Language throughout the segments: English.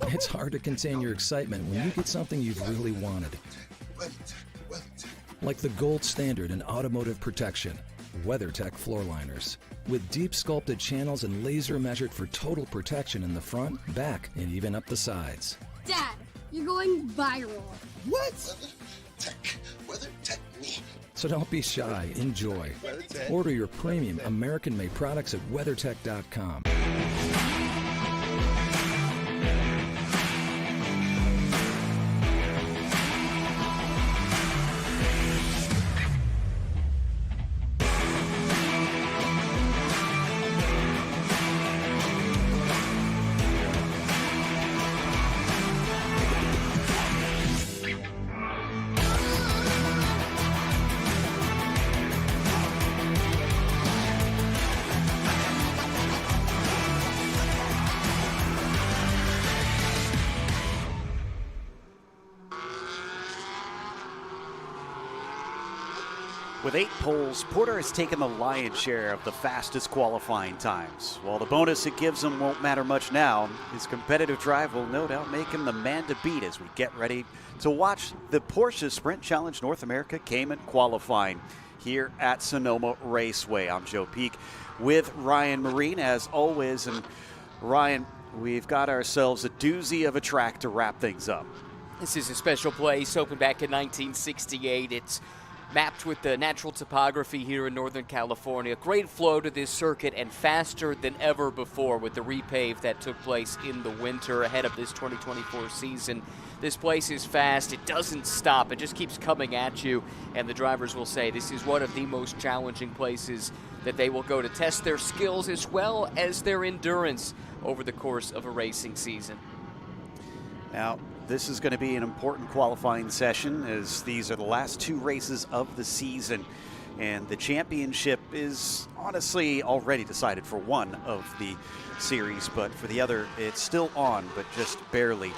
It's hard to contain your excitement when you get something you've really wanted. Like the gold standard in automotive protection, WeatherTech floor liners. With deep sculpted channels and laser measured for total protection in the front, back, and even up the sides. Dad, you're going viral. What? WeatherTech me. So don't be shy, enjoy. Order your premium American-made products at WeatherTech.com. With 8 poles, Porter has taken the lion's share of the fastest qualifying times. While the bonus it gives him won't matter much now, his competitive drive will no doubt make him the man to beat as we get ready to watch the Porsche Sprint Challenge North America Cayman qualifying here at Sonoma Raceway. I'm Joe Peak with Ryan Marine as always. And Ryan, we've got ourselves a doozy of a track to wrap things up. This is a special place, opened back in 1968. It's mapped with the natural topography here in Northern California. Great flow to this circuit and faster than ever before with the repave that took place in the winter ahead of this 2024 season. This place is fast. It doesn't stop. It just keeps coming at you. And the drivers will say this is one of the most challenging places that they will go to test their skills as well as their endurance over the course of a racing season. Now, this is going to be an important qualifying session as these are the last 2 races of the season. And the championship is honestly already decided for one of the series, but for the other, it's still on, but just barely.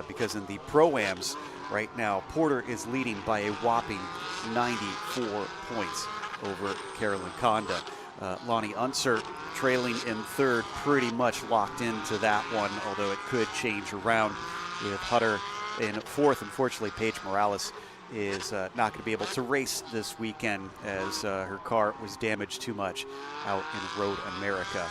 Because in the Pro-Ams right now, Porter is leading by a whopping 94 points over Carolyn Conda. Lonnie Unser trailing in third, pretty much locked into that one, although it could change around with Hutter in fourth. Unfortunately, Paige Morales is not going to be able to race this weekend as her car was damaged too much out in Road America.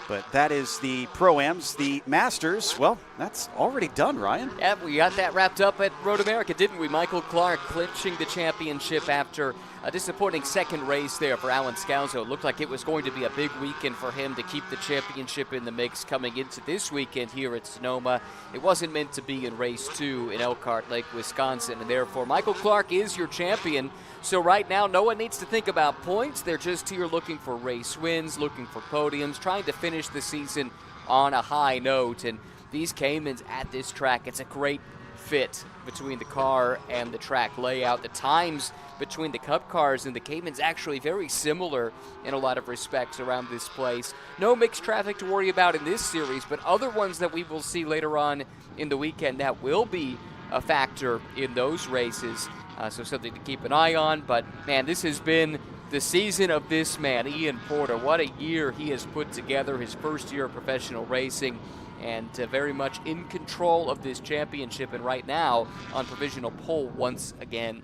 But that is the Pro-Ams. The Masters, well, that's already done, Ryan. Yeah, we got that wrapped up at Road America, didn't we? Michael Clark clinching the championship after a disappointing second race there for Alan Scalzo. It looked like it was going to be a big weekend for him to keep the championship in the mix coming into this weekend here at Sonoma. It wasn't meant to be in race 2 in Elkhart Lake, Wisconsin, and therefore Michael Clark is your champion. So right now, no one needs to think about points. They're just here looking for race wins, looking for podiums, trying to finish the season on a high note. And these Caymans at this track, it's a great fit between the car and the track layout. The times between the Cup cars and the Caymans actually very similar in a lot of respects around this place. No mixed traffic to worry about in this series, but other ones that we will see later on in the weekend that will be a factor in those races. So something to keep an eye on. But, man, this has been the season of this man, Ian Porter. What a year he has put together, his first year of professional racing, and very much in control of this championship, and right now on provisional pole once again.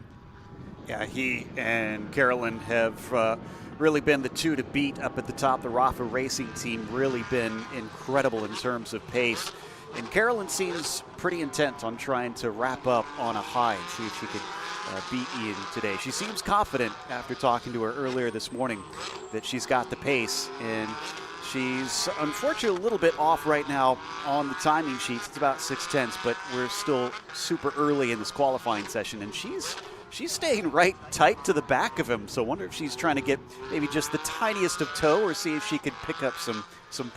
Yeah, he and Carolyn have really been the two to beat up at the top. The Rafa Racing team really been incredible in terms of pace. And Carolyn seems pretty intent on trying to wrap up on a high and see if she could beat Ian today. She seems confident after talking to her earlier this morning that she's got the pace, and she's unfortunately a little bit off right now on the timing sheets. It's about 6/10, but we're still super early in this qualifying session, and she's staying right tight to the back of him. So I wonder if she's trying to get maybe just the tiniest of toe, or see if she could pick up some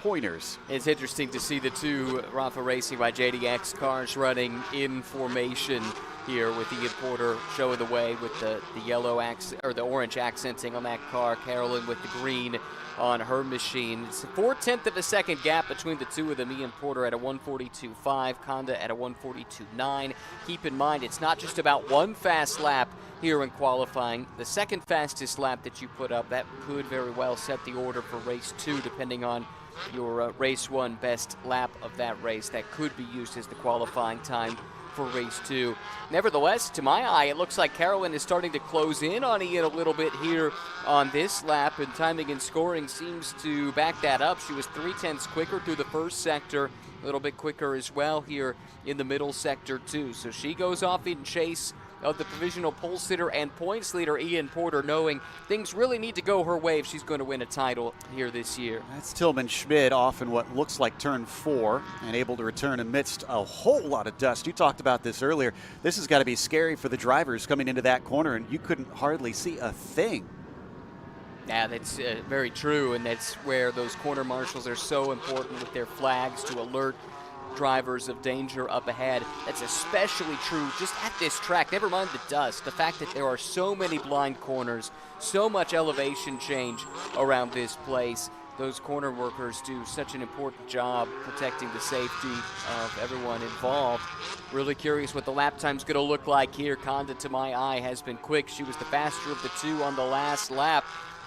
pointers. It's interesting to see the two Rafa Racing by JDX cars running in formation here, with Ian Porter showing the way with the yellow accent, or the orange accenting on that car. Carolyn with the green on her machine. It's a 4/10 of a second gap between the two of them. Ian Porter at a 1:42.5, Conda at a 1:42.9. Keep in mind, it's not just about one fast lap here in qualifying. The second fastest lap that you put up, that could very well set the order for race 2, depending on your race 1 best lap of that race that could be used as the qualifying time for race 2. Nevertheless, to my eye, it looks like Carolyn is starting to close in on Ian a little bit here on this lap, and timing and scoring seems to back that up. She was 0.3 quicker through the first sector, a little bit quicker as well here in the middle sector too. So she goes off in chase of the provisional pole sitter and points leader Ian Porter, knowing things really need to go her way if she's going to win a title here this year. That's Tillman Schmid off in what looks like turn 4 and able to return amidst a whole lot of dust. You talked about this earlier. This has got to be scary for the drivers coming into that corner, and you couldn't hardly see a thing. Yeah, that's very true, and that's where those corner marshals are so important with their flags to alert drivers of danger up ahead. That's especially true just at this track. Never mind the dust, the fact that there are so many blind corners, so much elevation change around this place. Those corner workers do such an important job protecting the safety of everyone involved. Really curious what the lap time's going to look like here. Conda, to my eye, has been quick. She was the faster of the two on the last lap.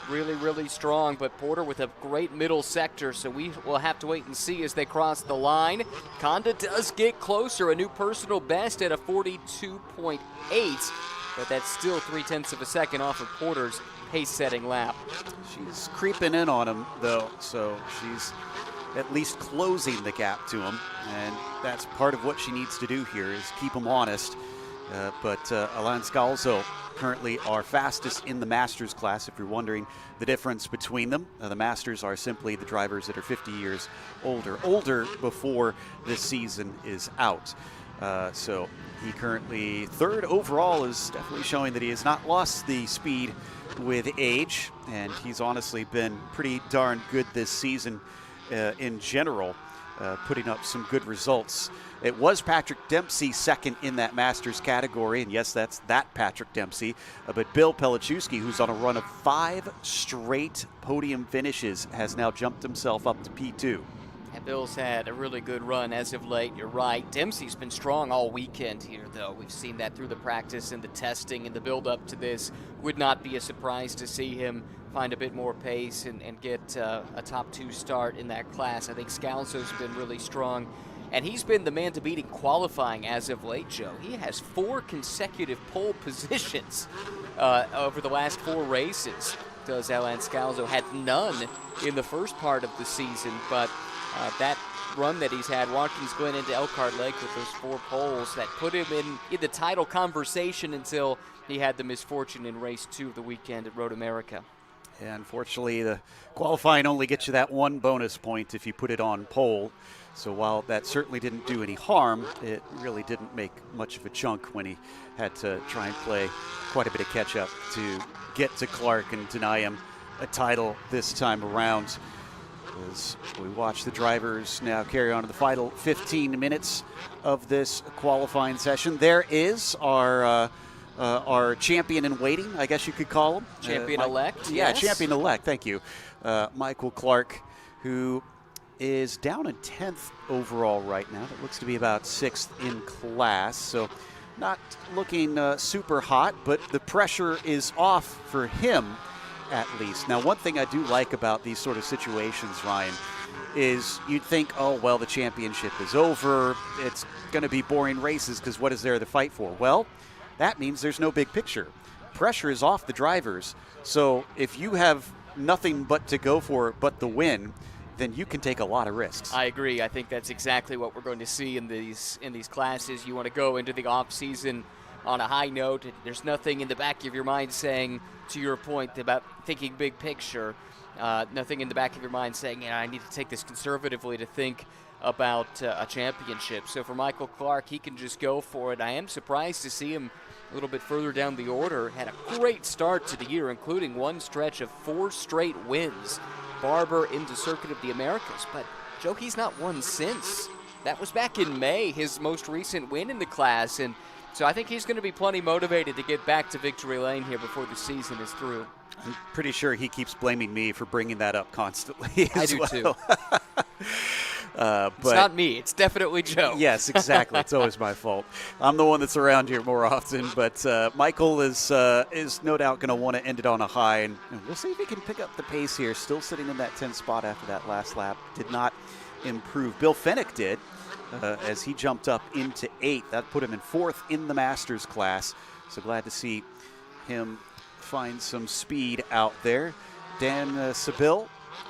Really, really strong, but Porter with a great middle sector, so we will have to wait and see as they cross the line. Conda does get closer, a new personal best at a 42.8, but that's still 0.3 of a second off of Porter's pace-setting lap. She's creeping in on him, though, so she's at least closing the gap to him, and that's part of what she needs to do here is keep him honest. But Alain Scalzo currently our fastest in the Masters class, if you're wondering the difference between them. The Masters are simply the drivers that are 50 years older before this season is out. So he currently third overall, is definitely showing that he has not lost the speed with age, and he's honestly been pretty darn good this season in general, putting up some good results. It was Patrick Dempsey second in that Masters category, and yes, that's that Patrick Dempsey. But Bill Pelichowski, who's on a run of 5 straight podium finishes, has now jumped himself up to P2. And Bill's had a really good run as of late, you're right. Dempsey's been strong all weekend here, though. We've seen that through the practice and the testing and the build-up to this. Would not be a surprise to see him find a bit more pace and get a top 2 start in that class. I think Scalzo's been really strong. And he's been the man to beat in qualifying as of late, Joe. He has 4 consecutive pole positions over the last 4 races. Does Alain Scalzo. Had none in the first part of the season, but that run that he's had, Watkins Glen into Elkhart Lake with those 4 poles, that put him in the title conversation until he had the misfortune in race 2 of the weekend at Road America. Yeah, unfortunately, the qualifying only gets you that 1 bonus point if you put it on pole. So while that certainly didn't do any harm, it really didn't make much of a chunk when he had to try and play quite a bit of catch-up to get to Clark and deny him a title this time around. As we watch the drivers now carry on to the final 15 minutes of this qualifying session. There is our champion in waiting, I guess you could call him. Champion-elect, Yeah, yes. champion-elect, thank you. Michael Clark, who is down in 10th overall right now. That looks to be about 6th in class, so not looking super hot, but the pressure is off for him at least. Now, one thing I do like about these sort of situations, Ryan, is you'd think, oh, well, the championship is over. It's going to be boring races because what is there to fight for? Well, that means there's no big picture. Pressure is off the drivers. So if you have nothing but to go for but the win, then you can take a lot of risks. I agree. I think that's exactly what we're going to see in these classes. You want to go into the off season on a high note. There's nothing in the back of your mind saying, to your point about thinking big picture, nothing in the back of your mind saying, I need to take this conservatively to think about a championship. So for Michael Clark, he can just go for it. I am surprised to see him a little bit further down the order. Had a great start to the year, including one stretch of 4 straight wins. Barber into Circuit of the Americas, but Joe, he's not won since. That was back in May, his most recent win in the class, and so I think he's going to be plenty motivated to get back to victory lane here before the season is through. I'm pretty sure he keeps blaming me for bringing that up constantly. I do too. It's not me. It's definitely Joe. Yes, exactly. It's always my fault. I'm the one that's around here more often. But Michael is no doubt going to want to end it on a high. And we'll see if he can pick up the pace here. Still sitting in that 10th spot after that last lap. Did not improve. Bill Fennick did as he jumped up into 8th. That put him in 4th in the Masters class. So glad to see him find some speed out there. Dan Seville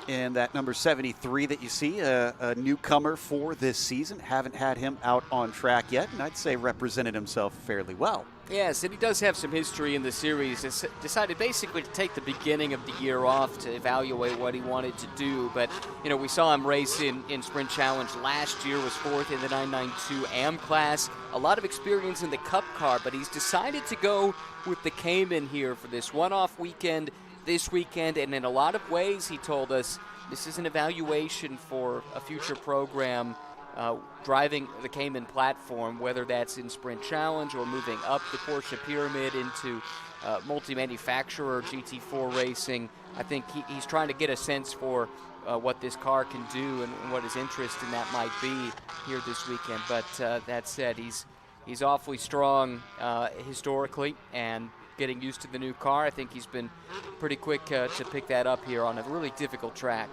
in that number 73 that you see, a newcomer for this season. Haven't had him out on track yet, and I'd say represented himself fairly well. Yes, and he does have some history in the series. Decided basically to take the beginning of the year off to evaluate what he wanted to do. But, we saw him race in Sprint Challenge last year, was 4th in the 992 AM class. A lot of experience in the Cup car, but he's decided to go with the Cayman here for this one-off weekend this weekend. And in a lot of ways, he told us, this is an evaluation for a future program driving the Cayman platform, whether that's in Sprint Challenge or moving up the Porsche pyramid into multi-manufacturer GT4 racing. I think he's trying to get a sense for what this car can do and what his interest in that might be here this weekend. But that said, he's awfully strong historically, and getting used to the new car, I think he's been pretty quick to pick that up here on a really difficult track.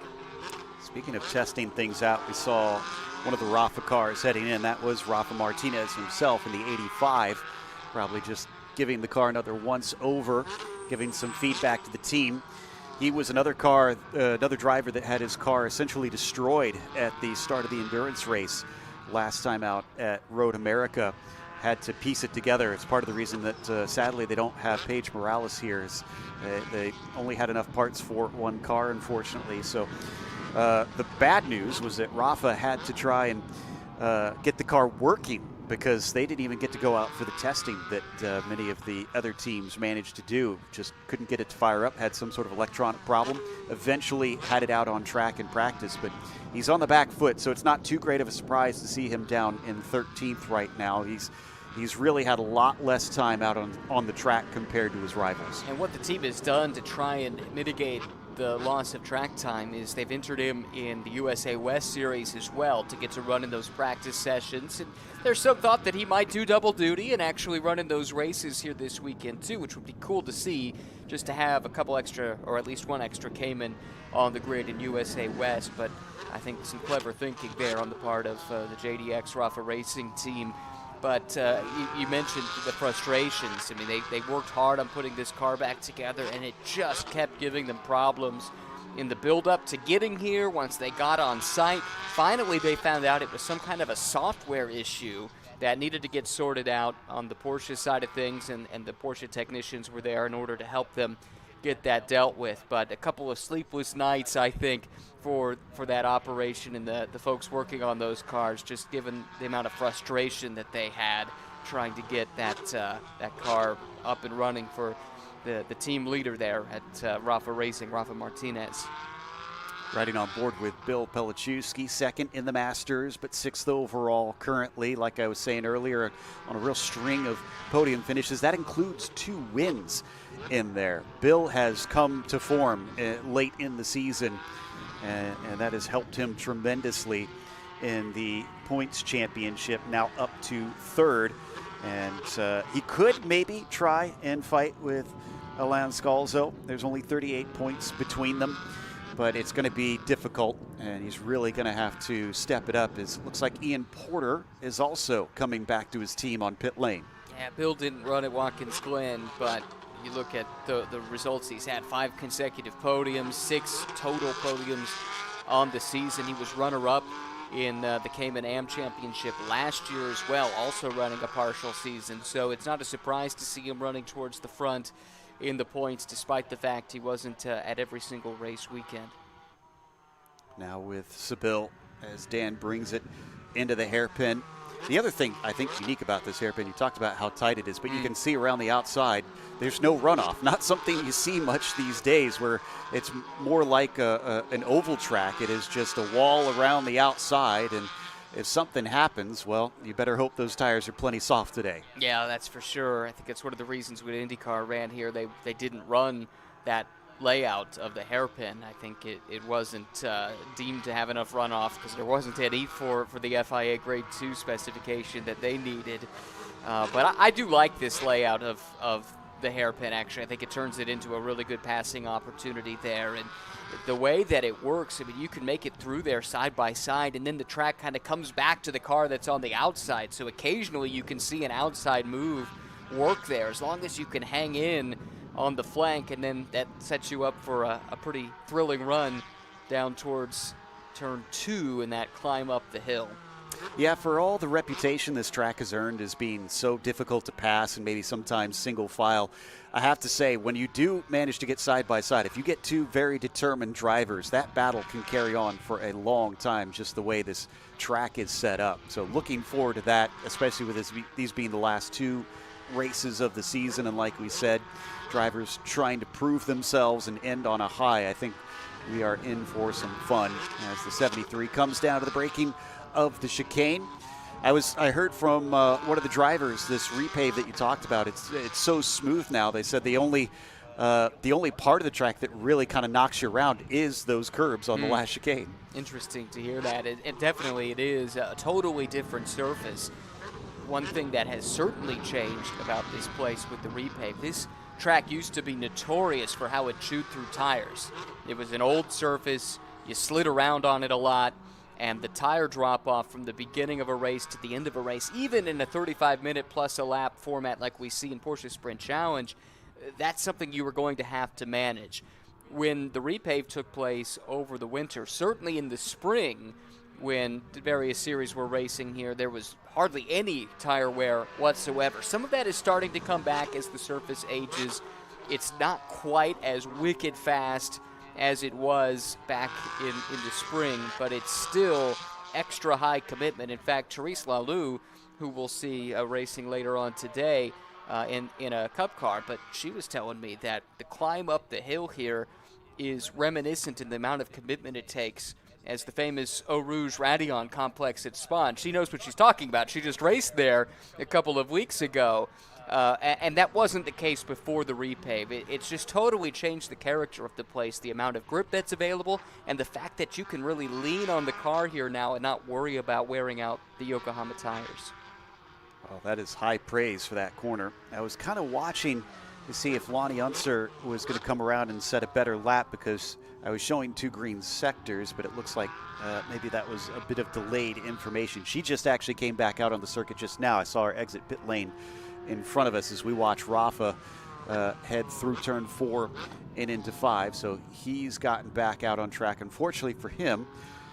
Speaking of testing things out, we saw one of the Rafa cars heading in. That was Rafa Martinez himself in the 85, probably just giving the car another once over, giving some feedback to the team. He was another driver that had his car essentially destroyed at the start of the endurance race last time out at Road America. Had to piece it together. It's part of the reason that sadly they don't have Paige Morales here. They only had enough parts for one car, unfortunately. So the bad news was that Rafa had to try and get the car working, because they didn't even get to go out for the testing that many of the other teams managed to do. Just couldn't get it to fire up, had some sort of electronic problem. Eventually had it out on track in practice, but he's on the back foot, so it's not too great of a surprise to see him down in 13th right now. He's really had a lot less time out on the track compared to his rivals. And what the team has done to try and mitigate the loss of track time is they've entered him in the USA West Series as well to get to run in those practice sessions. And there's some thought that he might do double duty and actually run in those races here this weekend too, which would be cool to see, just to have a couple extra, or at least one extra Cayman on the grid in USA West. But I think some clever thinking there on the part of the JDX Rafa Racing team. But you mentioned the frustrations. I mean, they worked hard on putting this car back together, and it just kept giving them problems in the build-up to getting here. Once they got on site, finally they found out it was some kind of a software issue that needed to get sorted out on the Porsche side of things, and the Porsche technicians were there in order to help them get that dealt with. But a couple of sleepless nights, I think, for that operation and the folks working on those cars, just given the amount of frustration that they had trying to get that car up and running for the team leader there at Rafa Racing, Rafa Martinez. Riding on board with Bill Pelichewski, second in the Masters, but 6th overall currently, like I was saying earlier, on a real string of podium finishes. That includes 2 wins in there. Bill has come to form late in the season, and that has helped him tremendously in the points championship, now up to 3rd. And he could maybe try and fight with Alain Scalzo. There's only 38 points between them, but it's going to be difficult, and he's really going to have to step it up. It looks like Ian Porter is also coming back to his team on pit lane. Yeah, Bill didn't run at Watkins Glen, but you look at the results he's had: 5 consecutive podiums, 6 total podiums on the season. He was runner-up in the Cayman Am Championship last year as well, also running a partial season. So it's not a surprise to see him running towards the front in the points, despite the fact he wasn't at every single race weekend. Now with Seville, as Dan brings it into the hairpin. The other thing I think unique about this hairpin, you talked about how tight it is, but you can see around the outside, there's no runoff. Not something you see much these days, where it's more like an oval track. It is just a wall around the outside, and if something happens, well, you better hope those tires are plenty soft today. Yeah, that's for sure. I think that's one of the reasons when IndyCar ran here, they didn't run that layout of the hairpin. I think it wasn't deemed to have enough runoff because there wasn't any for the FIA Grade 2 specification that they needed. But I do like this layout of the hairpin, actually. I think it turns it into a really good passing opportunity there. And the way that it works, I mean, you can make it through there side by side, and then the track kind of comes back to the car that's on the outside. So occasionally you can see an outside move work there, as long as you can hang in on the flank, and then that sets you up for a pretty thrilling run down towards turn 2 and that climb up the hill. Yeah, for all the reputation this track has earned as being so difficult to pass and maybe sometimes single file, I have to say, when you do manage to get side by side, if you get two very determined drivers, that battle can carry on for a long time, just the way this track is set up. So looking forward to that, especially with these being the last 2 races of the season, and like we said, drivers trying to prove themselves and end on a high. I think we are in for some fun as the 73 comes down to the braking of the chicane. I heard from one of the drivers, this repave that you talked about, it's so smooth now. They said the only part of the track that really kind of knocks you around is those curbs on the last chicane. Interesting to hear that. It definitely it is a totally different surface. One thing that has certainly changed about this place with the repave, this track used to be notorious for how it chewed through tires. It was an old surface, you slid around on it a lot, and the tire drop-off from the beginning of a race to the end of a race, even in a 35-minute plus a lap format like we see in Porsche Sprint Challenge, that's something you were going to have to manage. When the repave took place over the winter, certainly in the spring, when the various series were racing here, there was hardly any tire wear whatsoever. Some of that is starting to come back as the surface ages. It's not quite as wicked fast as it was back in the spring, but it's still extra high commitment. In fact, Therese Laloux, who we'll see racing later on today in a Cup car, but she was telling me that the climb up the hill here is reminiscent in the amount of commitment it takes as the famous Eau Rouge Radeon complex at Spawn. She knows what she's talking about. She just raced there a couple of weeks ago. And that wasn't the case before the repave. It's just totally changed the character of the place, the amount of grip that's available, and the fact that you can really lean on the car here now and not worry about wearing out the Yokohama tires. Well, that is high praise for that corner. I was kind of watching to see if Lonnie Unser was going to come around and set a better lap, because I was showing 2 green sectors, but it looks like maybe that was a bit of delayed information. She just actually came back out on the circuit just now. I saw her exit pit lane in front of us as we watch Rafa head through turn 4 and into 5. So he's gotten back out on track. Unfortunately for him,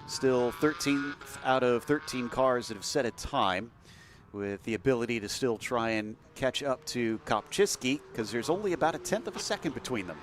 still 13th out of 13 cars that have set a time, with the ability to still try and catch up to Kopczycki, because there's only about a 1/10 of a second between them.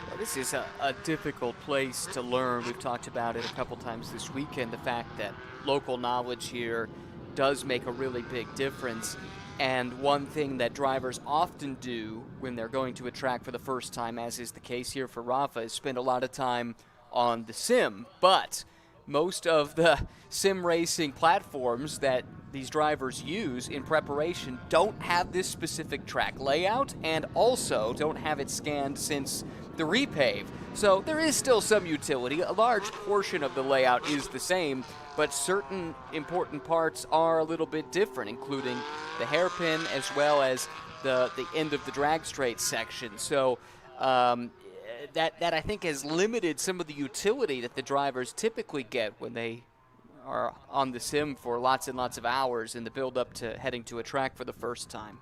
Well, this is a difficult place to learn. We've talked about it a couple times this weekend, the fact that local knowledge here does make a really big difference. And one thing that drivers often do when they're going to a track for the first time, as is the case here for Rafa, is spend a lot of time on the sim. But most of the sim racing platforms that these drivers use in preparation don't have this specific track layout, and also don't have it scanned since the repave. So there is still some utility. A large portion of the layout is the same, but certain important parts are a little bit different, including the hairpin as well as the end of the drag straight section. So that I think has limited some of the utility that the drivers typically get when they are on the sim for lots and lots of hours in the build-up to heading to a track for the first time.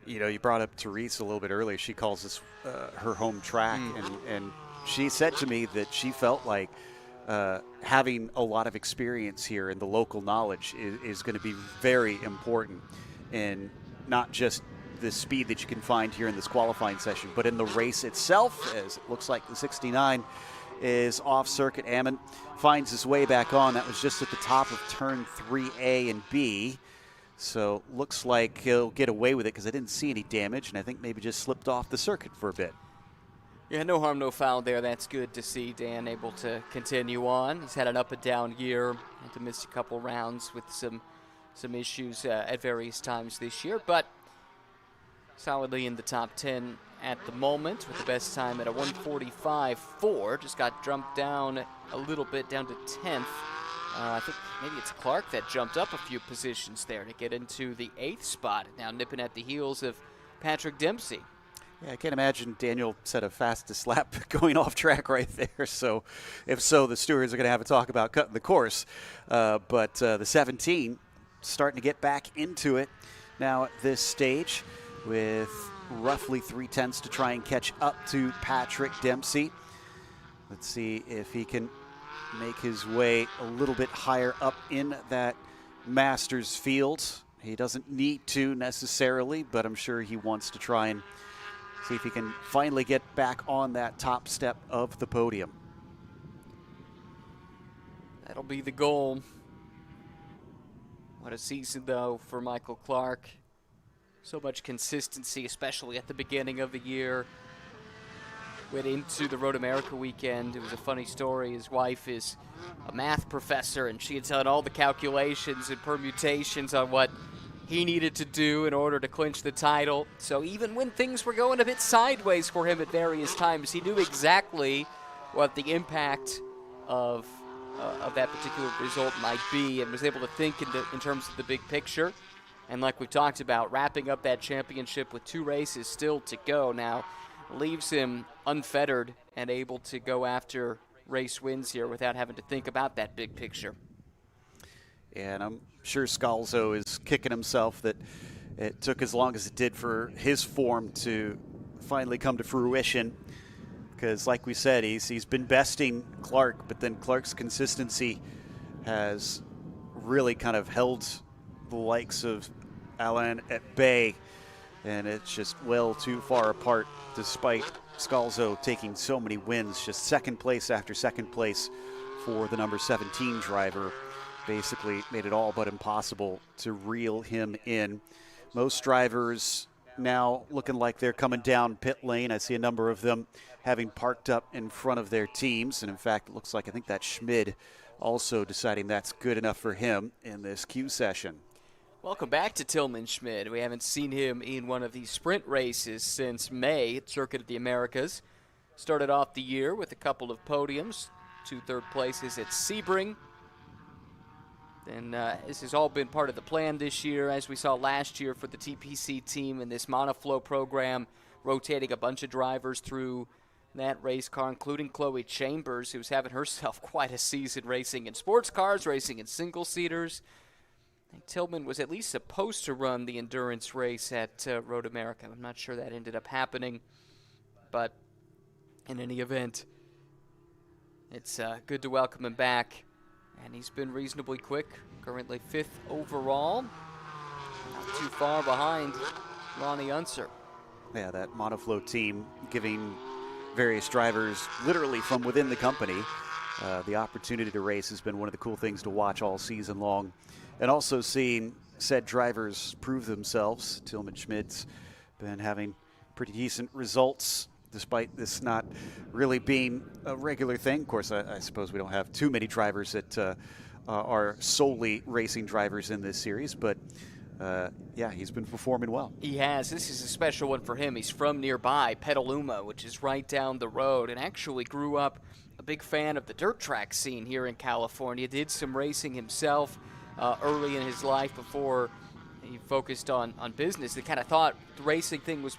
You know, you brought up Therese a little bit earlier. She calls this her home track, and she said to me that she felt like having a lot of experience here and the local knowledge is going to be very important, and not just the speed that you can find here in this qualifying session, but in the race itself, as it looks like the 69 is off circuit. Ammon finds his way back on. That was just at the top of turn 3A and B. So looks like he'll get away with it, because I didn't see any damage, and I think maybe just slipped off the circuit for a bit. Yeah, no harm, no foul there. That's good to see Dan able to continue on. He's had an up and down year, had to miss a couple rounds with some issues at various times this year, but solidly in the top 10 at the moment with the best time at a 1:45.4. Just got jumped down a little bit, down to 10th. I think maybe it's Clark that jumped up a few positions there to get into the 8th spot. Now nipping at the heels of Patrick Dempsey. Yeah, I can't imagine Daniel set a fastest lap going off track right there. So if so, the stewards are going to have a talk about cutting the course. But the 17 starting to get back into it now at this stage with roughly 3/10 to try and catch up to Patrick Dempsey. Let's see if he can make his way a little bit higher up in that Masters field. He doesn't need to necessarily, but I'm sure he wants to try and see if he can finally get back on that top step of the podium. That'll be the goal. What a season, though, for Michael Clark. So much consistency, especially at the beginning of the year. Went into the Road America weekend. It was a funny story. His wife is a math professor, and she had done all the calculations and permutations on what he needed to do in order to clinch the title. So even when things were going a bit sideways for him at various times, he knew exactly what the impact of that particular result might be, and was able to think in terms of the big picture. And like we talked about, wrapping up that championship with 2 races still to go now leaves him unfettered and able to go after race wins here without having to think about that big picture. And I'm sure Scalzo is kicking himself that it took as long as it did for his form to finally come to fruition. Because like we said, he's been besting Clark, but then Clark's consistency has really kind of held the likes of Alain at bay, and it's just well too far apart despite Scalzo taking so many wins. Just second place after second place for the number 17 driver basically made it all but impossible to reel him in. Most drivers now looking like they're coming down pit lane. I see a number of them having parked up in front of their teams, and in fact it looks like I think that Schmid also deciding that's good enough for him in this Q session. Welcome back to Tillman Schmid. We haven't seen him in one of these sprint races since May at Circuit of the Americas. Started off the year with a couple of podiums, 2 third places at Sebring. And this has all been part of the plan this year, as we saw last year for the TPC team in this monoflow program, rotating a bunch of drivers through that race car, including Chloe Chambers, who's having herself quite a season racing in sports cars, racing in single-seaters. Tillman was at least supposed to run the endurance race at Road America. I'm not sure that ended up happening, but in any event, it's good to welcome him back. And he's been reasonably quick, currently 5th overall. Not too far behind Ronnie Unser. Yeah, that monoflow team giving various drivers literally from within the company the opportunity to race has been one of the cool things to watch all season long. And also seeing said drivers prove themselves. Tillman Schmid's been having pretty decent results despite this not really being a regular thing. Of course, I suppose we don't have too many drivers that are solely racing drivers in this series, but yeah, he's been performing well. He has. This is a special one for him. He's from nearby, Petaluma, which is right down the road, and actually grew up a big fan of the dirt track scene here in California. Did some racing himself early in his life before he focused on business. He kind of thought the racing thing was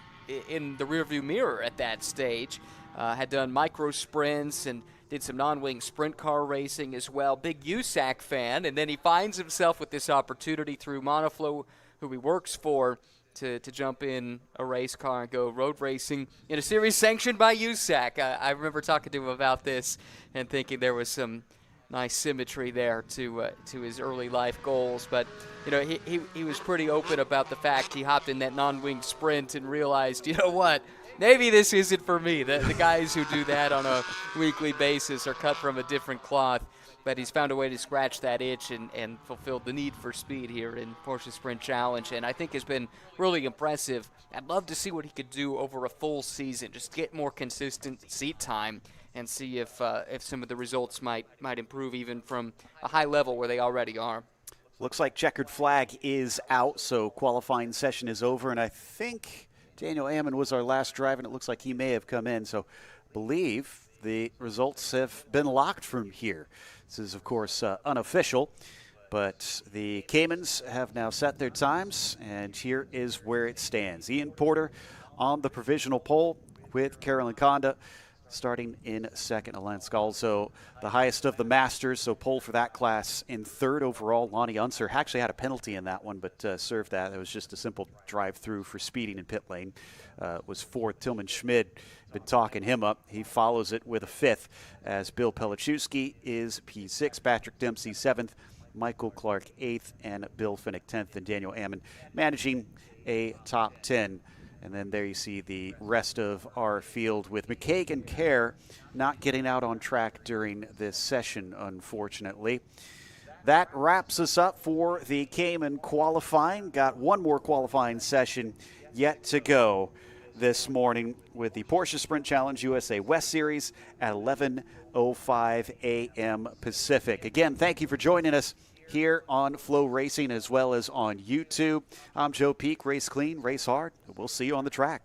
in the rearview mirror at that stage. Had done micro sprints and did some non-wing sprint car racing as well. Big USAC fan, and then he finds himself with this opportunity through Monoflow, who he works for, to jump in a race car and go road racing in a series sanctioned by USAC. I remember talking to him about this and thinking there was some nice symmetry there to his early life goals. But, you know, he was pretty open about the fact he hopped in that non-wing sprint and realized, you know what, maybe this isn't for me. The guys who do that on a weekly basis are cut from a different cloth. But he's found a way to scratch that itch and fulfilled the need for speed here in Porsche Sprint Challenge, and I think has been really impressive. I'd love to see what he could do over a full season, just get more consistent seat time and see if some of the results might improve even from a high level where they already are. Looks like checkered flag is out, so qualifying session is over, and I think Daniel Ammon was our last drive, and it looks like he may have come in. So I believe the results have been locked from here. This is, of course, unofficial, but the Caymans have now set their times, and here is where it stands. Ian Porter on the provisional pole with Carolyn Conda starting in second. Alain Scalzo, the highest of the Masters, so pole for that class. In third overall, Lonnie Unser actually had a penalty in that one, but served that. It was just a simple drive-through for speeding in pit lane. Was fourth. Tillman Schmid, been talking him up. He follows it with a fifth, as Bill Pelichewski is P6, Patrick Dempsey 7th, Michael Clark 8th, and Bill Finnick 10th, and Daniel Ammon managing a top 10. And then there you see the rest of our field, with McCaig and Kerr not getting out on track during this session, unfortunately. That wraps us up for the Cayman qualifying. Got one more qualifying session yet to go this morning with the Porsche Sprint Challenge USA West Series at 11:05 a.m. Pacific. Again, thank you for joining us here on Flow Racing as well as on YouTube. I'm Joe Peak. Race clean, race hard. We'll see you on the track.